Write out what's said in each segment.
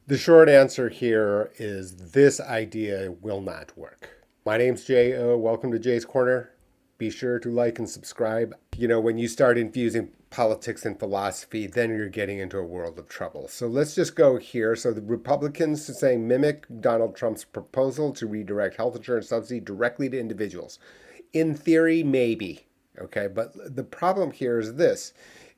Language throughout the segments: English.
The short answer here is this idea will not work. My name's Jay O. Welcome to Jay's Corner. Be sure to like and subscribe. When you start infusing politics and philosophy, then you're getting into a world of trouble. So let's just go here. So the Republicans are saying mimic Donald Trump's proposal to redirect health insurance subsidy directly to individuals. In theory, maybe. Okay, but the problem here is this.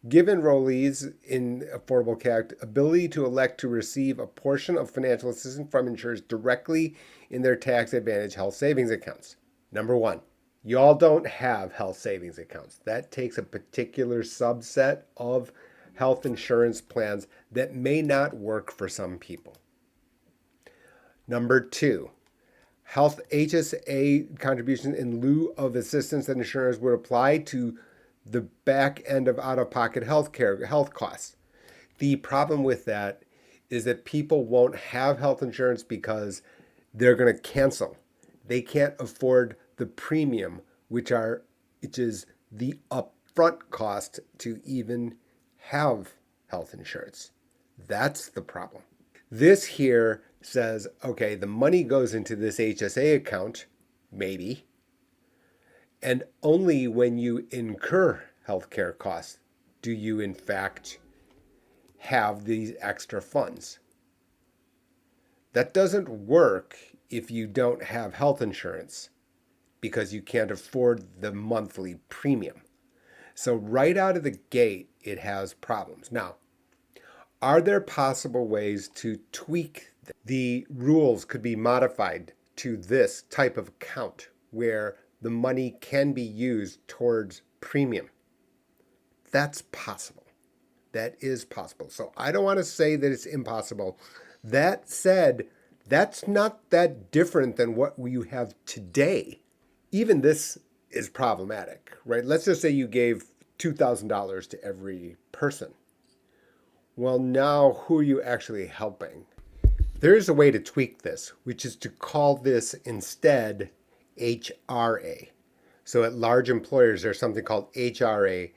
Give enrollees in Affordable Care Act ability to elect to receive a portion of financial assistance from insurers directly in their tax advantage health savings accounts. Number one, y'all don't have health savings accounts. That takes a particular subset of health insurance plans that may not work for some people. Number two, health HSA contributions in lieu of assistance that insurers would apply to the back end of out-of-pocket health costs. The problem with that is that people won't have health insurance because they're going to cancel. They can't afford the premium, which is the upfront cost to even have health insurance. That's the problem. This here says, okay, the money goes into this HSA account, maybe, and only when you incur healthcare costs do you, in fact, have these extra funds. That doesn't work if you don't have health insurance because you can't afford the monthly premium. So, right out of the gate, it has problems. Now, are there possible ways to tweak the rules could be modified to this type of account where the money can be used towards premium? That's possible. That is possible. So I don't want to say that it's impossible. That said, that's not that different than what you have today. Even this is problematic, right? Let's just say you gave $2,000 to every person. Well, now who are you actually helping? There's a way to tweak this, which is to call this instead HRA. So at large employers, there's something called HRA,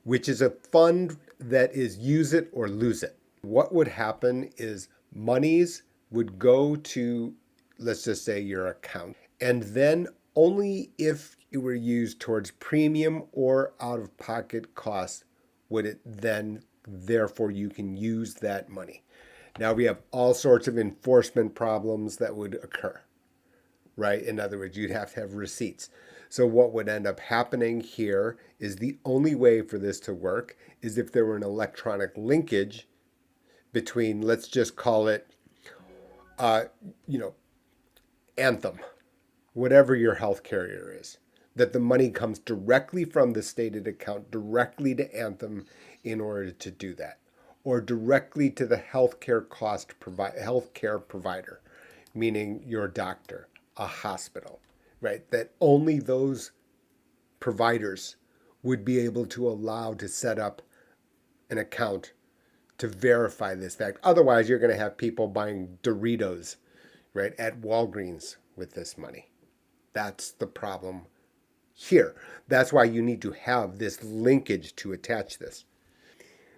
which is a fund that is use it or lose it. What would happen is monies would go to, let's just say, your account. And then only if it were used towards premium or out of pocket costs would it then, therefore, you can use that money. Now we have all sorts of enforcement problems that would occur, right? In other words, you'd have to have receipts. So what would end up happening here is the only way for this to work is if there were an electronic linkage between, let's just call it, uh, you know, Anthem, whatever your health carrier is, that the money comes directly from the stated account directly to Anthem in order to do that, or directly to the healthcare provider, meaning your doctor, a hospital, right? That only those providers would be able to allow to set up an account to verify this fact. Otherwise, you're going to have people buying Doritos, right, at Walgreens with this money. That's the problem here. That's why you need to have this linkage to attach this.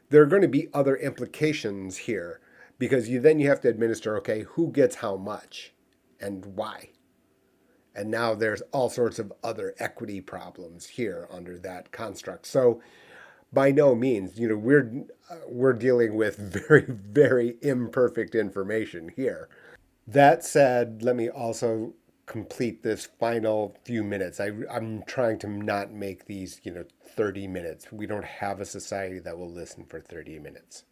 There are going to be other implications here because you have to administer, okay, who gets how much and why. And now there's all sorts of other equity problems here under that construct. So by no means, we're dealing with very, very imperfect information here. That said, let me also complete this final few minutes. I'm trying to not make these, 30 minutes. We don't have a society that will listen for 30 minutes.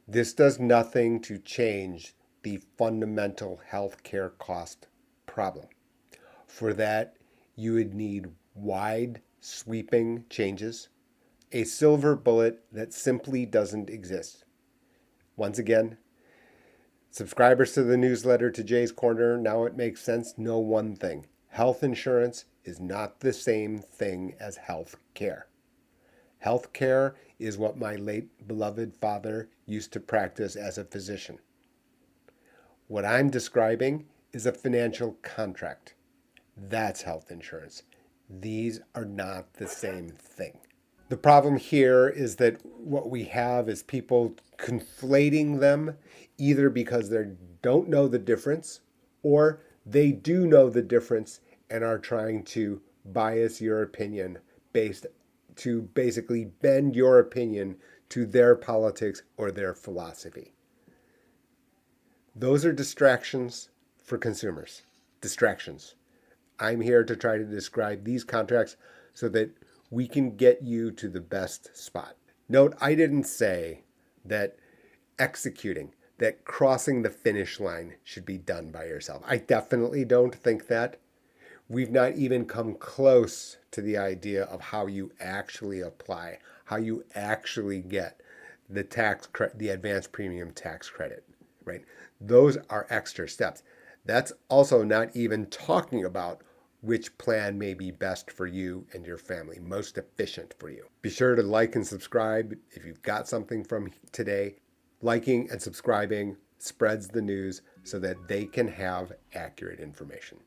This does nothing to change the fundamental healthcare cost problem. For that, you would need wide, sweeping changes, a silver bullet that simply doesn't exist. Once again, subscribers to the newsletter to Jay's Corner, now it makes sense, know one thing. Health insurance is not the same thing as health care. Health care is what my late beloved father used to practice as a physician. What I'm describing is a financial contract. That's health insurance. These are not the same thing. The problem here is that what we have is people conflating them either because they don't know the difference or they do know the difference and are trying to bias your opinion based to basically bend your opinion to their politics or their philosophy. Those are distractions for consumers. Distractions. I'm here to try to describe these contracts so that we can get you to the best spot. Note, I didn't say that executing, that crossing the finish line should be done by yourself. I definitely don't think that. We've not even come close to the idea of how you actually apply, how you actually get the advanced premium tax credit, right? Those are extra steps. That's also not even talking about which plan may be best for you and your family, most efficient for you. Be sure to like and subscribe if you've got something from today. Liking and subscribing spreads the news so that they can have accurate information.